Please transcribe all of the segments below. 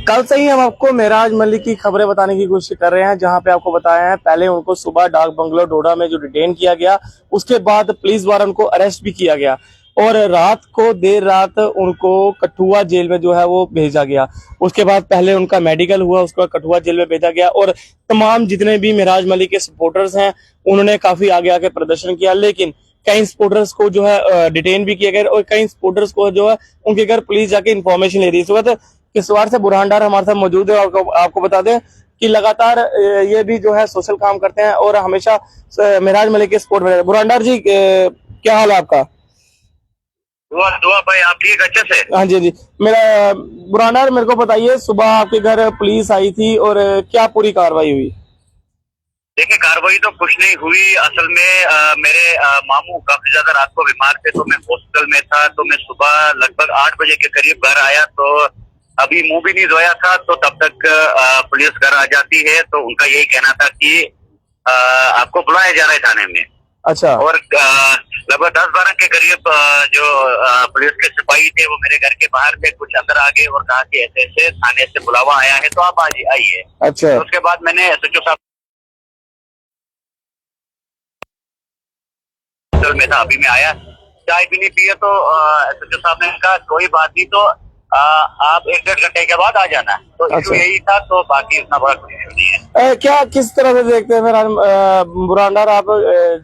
कल से ही हम आपको मेराज मलिक की खबरें बताने की कोशिश कर रहे हैं, जहां पे आपको बताया है पहले उनको सुबह डाक बंगलो डोडा में जो डिटेन किया गया, उसके बाद पुलिस द्वारा उनको अरेस्ट भी किया गया और रात को देर रात उनको कठुआ जेल में जो है वो भेजा गया। उसके बाद पहले उनका मेडिकल हुआ, उसके बाद कठुआ जेल में भेजा गया और तमाम जितने भी मेराज मलिक के सपोर्टर्स हैं उन्होंने काफी आगे आके प्रदर्शन किया, लेकिन कई सपोर्टर्स को जो है डिटेन भी किया गया और कई सपोर्टर्स को जो है उनके घर पुलिस जाके इन्फॉर्मेशन ले रही है। इस वक्त किश्तवाड़ से बुरहान डार हमारे साथ मौजूद है। आपको बता दें कि लगातार ये भी जो है सोशल काम करते हैं और हमेशा मेराज मलिक के सपोर्ट में। बुरहान डार जी, क्या हाल है आपका? दुआ दुआ भाई, आप ठीक अच्छे से? हाँ जी जी। मेरा बुरहान डार, मेरे को बताइए, सुबह आपके घर पुलिस आई थी और क्या पूरी कार्रवाई हुई? देखिए, कार्रवाई तो कुछ नहीं हुई। असल में मेरे मामू काफी ज्यादा रात को बीमार थे, तो मैं हॉस्पिटल में था। तो मैं सुबह लगभग 8 बजे के करीब घर आया, तो अभी मुंह भी नहीं धोया था, तो तब तक पुलिस घर आ जाती है। तो उनका यही कहना था कि आपको बुलाया जा रहा है थाने में। अच्छा। और लगभग 10-12 के करीब जो पुलिस के सिपाही थे वो मेरे घर के बाहर थे, कुछ अंदर आ गए और कहा कि ऐसे ऐसे थाने से बुलावा आया है, तो आप आइए। अच्छा। तो उसके बाद मैंने एसएचओ साहब में था, अभी मैं आया, चाय भी नहीं पिए, तो एसएचओ साहब ने कहा कोई बात नहीं, तो आप 1-1.5 घंटे के बाद आ जाना। तो इशू अच्छा। यही था, तो बाकी इतना बड़ा कुछ इशू नहीं है। क्या किस तरह से देखते हैं मेराज बुरहान डार आप,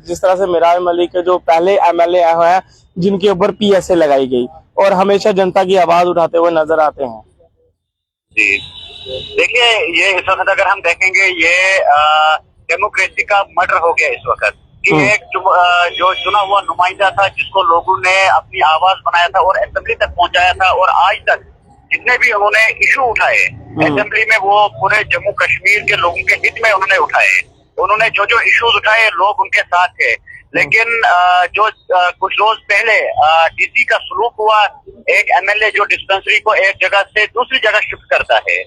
जिस तरह से मेराज मलिक के जो पहले एमएलए हैं जिनके ऊपर पीएसए लगाई गई और हमेशा जनता की आवाज उठाते हुए नजर आते हैं? जी, देखिए, ये इस वक्त अगर हम देखेंगे, ये डेमोक्रेसी का मर्डर हो गया इस वक्त कि एक जो चुना हुआ नुमाइंदा था, जिसको लोगों ने अपनी आवाज बनाया था और असेंबली तक पहुंचाया था, और आज तक जितने भी उन्होंने इशू उठाए असेंबली में, वो पूरे जम्मू कश्मीर के लोगों के हित में उन्होंने उठाए। उन्होंने जो इश्यूज उठाए, लोग उनके साथ थे। लेकिन जो कुछ रोज पहले डीसी का सलूक हुआ, एक एमएलए जो डिस्पेंसरी को एक जगह से दूसरी जगह शिफ्ट करता है,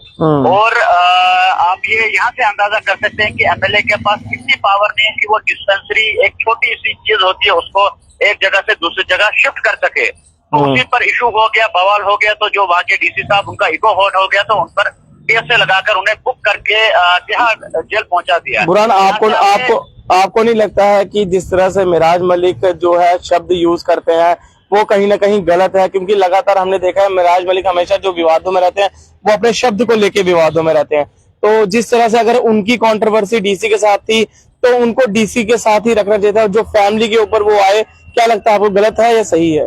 और आप ये यहाँ से अंदाजा कर सकते हैं कि एमएलए के पास कितनी पावर नहीं है कि वो डिस्पेंसरी, एक छोटी सी चीज होती है, उसको एक जगह से दूसरी जगह शिफ्ट कर सके। तो उसी पर इशू हो गया, बवाल हो गया। तो जो वहाँ के डीसी साहब, उनका ईगो हर्ट हो गया, तो उन पर पीएसए लगाकर उन्हें बुक करके तिहाड़ जेल पहुंचा दिया। बुरहान, आपको नहीं लगता है कि जिस तरह से मेराज मलिक जो है शब्द यूज करते हैं वो कहीं ना कहीं गलत है? क्योंकि लगातार हमने देखा है मेराज मलिक हमेशा जो विवादों में रहते हैं वो अपने शब्द को लेके विवादों में रहते हैं। तो जिस तरह से अगर उनकी कंट्रोवर्सी डीसी के साथ थी तो उनको डीसी के साथ ही रखना चाहिए था। जो फैमिली के ऊपर वो आए, क्या लगता है आपको, गलत है या सही है?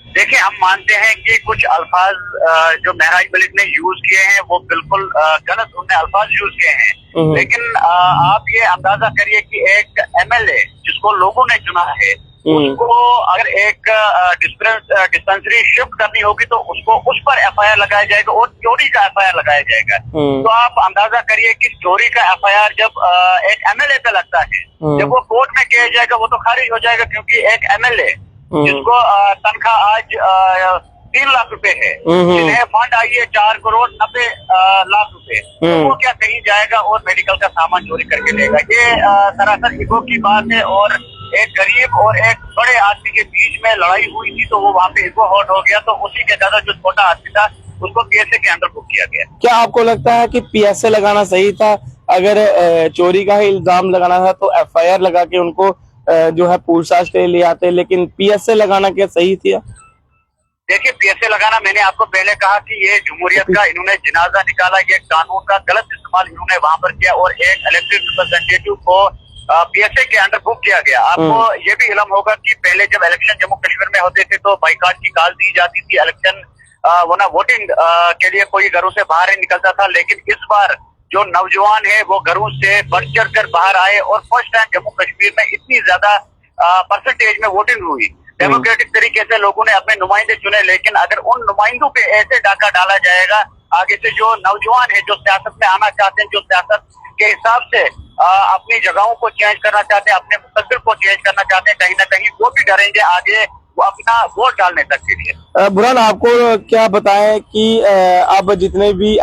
देखिए, हम मानते हैं कि कुछ अल्फाज जो मेराज मलिक ने यूज किए हैं वो बिल्कुल गलत उन्होंने अल्फाज यूज किए हैं। लेकिन आप ये अंदाजा करिए कि एक एमएलए जिसको लोगों ने चुना है, उसको अगर एक डिस्पेंसरी शिफ्ट करनी होगी तो उसको उस पर एफआईआर लगाया जाएगा और चोरी का एफआईआर लगाया जाएगा। तो आप अंदाजा करिए कि चोरी का एफआईआर जब एक एमएलए पे लगता है, जब वो कोर्ट में किया जाएगा वो तो खारिज हो जाएगा, क्योंकि एक एमएलए जिसको तनख्वाह आज 3 लाख रुपए है, जिन्हें फंड आई है 4,90,00,000 रुपए, तो वो क्या कहीं जाएगा और मेडिकल का सामान चोरी करके लेगा? ये सरासर ईगो की बात है। और एक गरीब और एक बड़े आदमी के बीच में लड़ाई हुई थी, तो वो वहाँ पे ईगो हर्ट हो गया, तो उसी के ज्यादा जो छोटा आदमी था उसको पीएसए के अंदर बुक किया गया। क्या आपको लगता है कि पीएसए लगाना सही था? अगर चोरी का ही इल्जाम लगाना था तो एफआईआर लगा के उनको जो है पूछताछ के लिए ले आते, लेकिन पीएसए लगाना क्या सही थी? देखिए, पीएसए लगाना, मैंने आपको पहले कहा कि ये जमहूरियत का इन्होंने जनाजा निकाला, ये कानून का गलत इस्तेमाल इन्होंने वहां पर किया और एक इलेक्टेड रिप्रेजेंटेटिव को पीएसए के अंडर बुक किया गया। आपको ये भी इल्म होगा कि पहले जब इलेक्शन जम्मू कश्मीर में होते थे तो बाइकाट की कॉल दी जाती थी, इलेक्शन वोटिंग के लिए कोई घरों से बाहर नहीं निकलता था। लेकिन इस बार जो नौजवान है वो घरों से बढ़ चढ़ कर बाहर आए और फर्स्ट टाइम जम्मू कश्मीर में इतनी ज्यादा परसेंटेज में वोटिंग हुई। डेमोक्रेटिक तरीके से लोगों ने अपने नुमाइंदे चुने। लेकिन अगर उन नुमाइंदों पे ऐसे डाका डाला जाएगा, आगे से जो नौजवान है, जो सियासत में आना चाहते हैं, जो सियासत के हिसाब से अपनी जगहों को चेंज करना चाहते हैं, अपने मुस्तकबिल को चेंज करना चाहते हैं, कहीं ना कहीं वो भी डरेंगे आगे वो अपना वोट डालने तक के लिए। बुरहान, आपको क्या बताएं कि अब जितने भी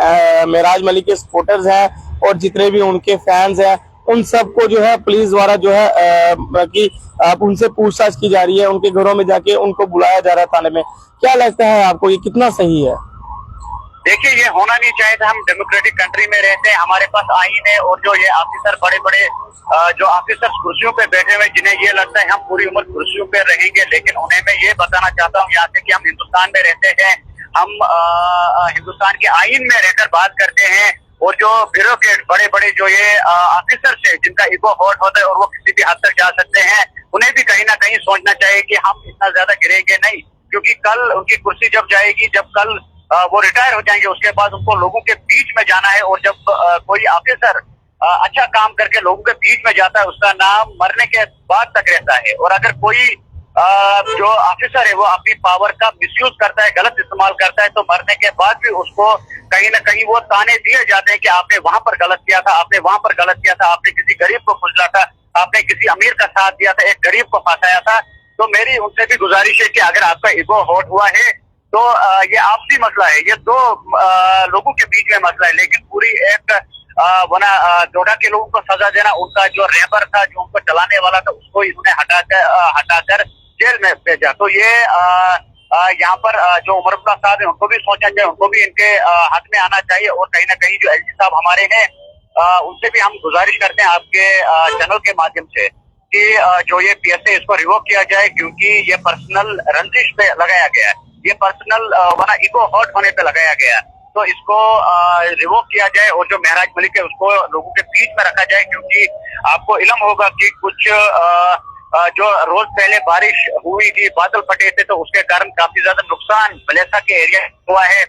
मेराज मलिक के सपोर्टर्स हैं और जितने भी उनके फैंस हैं, उन सबको जो है पुलिस द्वारा जो है कि आप उनसे पूछताछ की जा रही है, उनके घरों में जाके उनको बुलाया जा रहा है थाने में। क्या लगता है आपको, ये कितना सही है? देखिए ये होना नहीं चाहिए था। हम डेमोक्रेटिक कंट्री में रहते हैं, हमारे पास आईन है, और जो ये ऑफिसर बड़े बड़े जो ऑफिसर कुर्सियों पे बैठे हुए जिन्हें ये लगता है हम पूरी उम्र कुर्सियों पे रहेंगे, लेकिन उन्हें मैं ये बताना चाहता हूँ यहाँ से कि हम हिंदुस्तान में रहते हैं, हम हिंदुस्तान के आईन में रहकर बात करते हैं, और जो ब्यूरोक्रेट बड़े बड़े जो ये ऑफिसर्स है जिनका ईगो हर्ट होता है और वो किसी भी हद तक जा सकते हैं, उन्हें भी कहीं ना कहीं सोचना चाहिए कि हम इतना ज्यादा गिरेंगे नहीं, क्योंकि कल उनकी कुर्सी जब जाएगी, जब कल वो रिटायर हो जाएंगे, उसके बाद उनको लोगों के बीच में जाना है, और जब कोई ऑफिसर अच्छा काम करके लोगों के बीच में जाता है उसका नाम मरने के बाद तक रहता है। और अगर कोई जो ऑफिसर है वो अपनी पावर का मिसयूज करता है, गलत इस्तेमाल करता है, तो मरने के बाद भी उसको कहीं ना कहीं वो ताने दिए जाते हैं कि आपने वहां पर गलत किया था, आपने वहां पर गलत किया था, आपने किसी गरीब को खुजला था, आपने किसी अमीर का साथ दिया था, एक गरीब को फंसाया था। तो मेरी उनसे भी गुजारिश है कि अगर आपका ईगो हर्ट हुआ है तो ये आपसी मसला है, ये दो लोगों के बीच में मसला है, लेकिन पूरी एक वना डोडा के लोगों को सजा देना, उनका जो रेबर था, जो उनको चलाने वाला था, उसको इन्होंने हटाकर जेल में भेजा। तो ये यहाँ पर जो उमर अब्दुल्ला साहब है उनको भी सोचना चाहिए, उनको भी इनके हक में आना चाहिए, और कहीं ना कहीं जो एलजी साहब हमारे हैं उनसे भी हम गुजारिश करते हैं आपके चैनल के माध्यम से कि जो ये पीएसए इसको रिवोक किया जाए, क्योंकि ये पर्सनल रंजिश पे लगाया गया है, ये पर्सनल वरना ईगो हर्ट होने पे लगाया गया है। तो इसको रिवोक किया जाए, और जो महराज मलिक है उसको लोगों के बीच में रखा जाए, क्योंकि आपको इल्म होगा कि कुछ जो रोज पहले बारिश हुई थी, बादल फटे थे, तो उसके कारण काफी ज्यादा नुकसान बलेसा के एरिया हुआ है,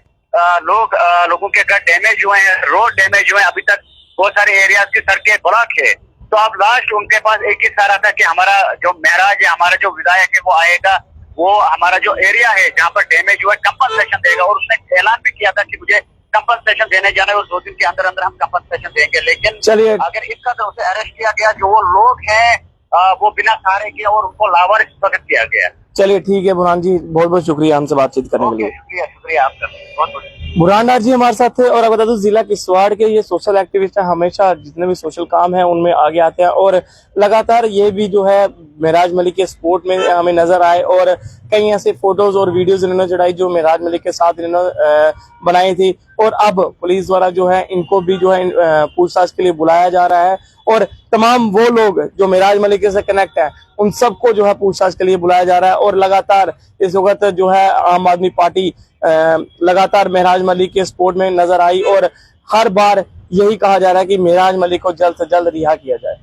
लोगों के घर डैमेज हुए हैं, रोड डैमेज हुए हैं, अभी तक बहुत सारे एरियाज की सड़कें ब्लॉक है। तो अब लास्ट उनके पास एक ही सारा था कि हमारा जो महराज है, हमारा जो विधायक है वो आएगा, वो हमारा जो एरिया है जहाँ पर डैमेज हुआ कंपनसेशन देगा, और उसने ऐलान भी किया था कि मुझे कंपनसेशन देने जाना है, और 2 दिन के अंदर अंदर हम कंपनसेशन देंगे। लेकिन चलिए, अगर इस कदर उसे अरेस्ट किया गया, जो वो लोग हैं वो बिना सहारे के, और उनको लावारिस पकड़ किया गया। चलिए ठीक है बुरहान जी, बहुत बहुत शुक्रिया हमसे बातचीत करने के लिए। शुक्रिया शुक्रिया आपका, बहुत बहुत। बुरहान डार जी हमारे साथ थे, और बता दूं जिला किश्तवाड़ के ये सोशल एक्टिविस्ट हैं, हमेशा जितने भी सोशल काम है उनमें आगे आते हैं, और लगातार ये भी जो है महराज मलिक के सपोर्ट में हमें नजर आए, और कई ऐसे फोटोज और वीडियोज इन्होंने चढ़ाई जो महराज मलिक के साथ इन्होंने बनाई थी, और अब पुलिस द्वारा जो है इनको भी जो है पूछताछ के लिए बुलाया जा रहा है, और तमाम वो लोग जो महराज मलिक से कनेक्ट हैं उन सबको जो है पूछताछ के लिए बुलाया जा रहा है। और लगातार इस वक्त जो है आम आदमी पार्टी लगातार महराज मलिक के सपोर्ट में नजर आई, और हर बार यही कहा जा रहा है कि महराज मलिक को जल्द से जल्द रिहा किया जाए।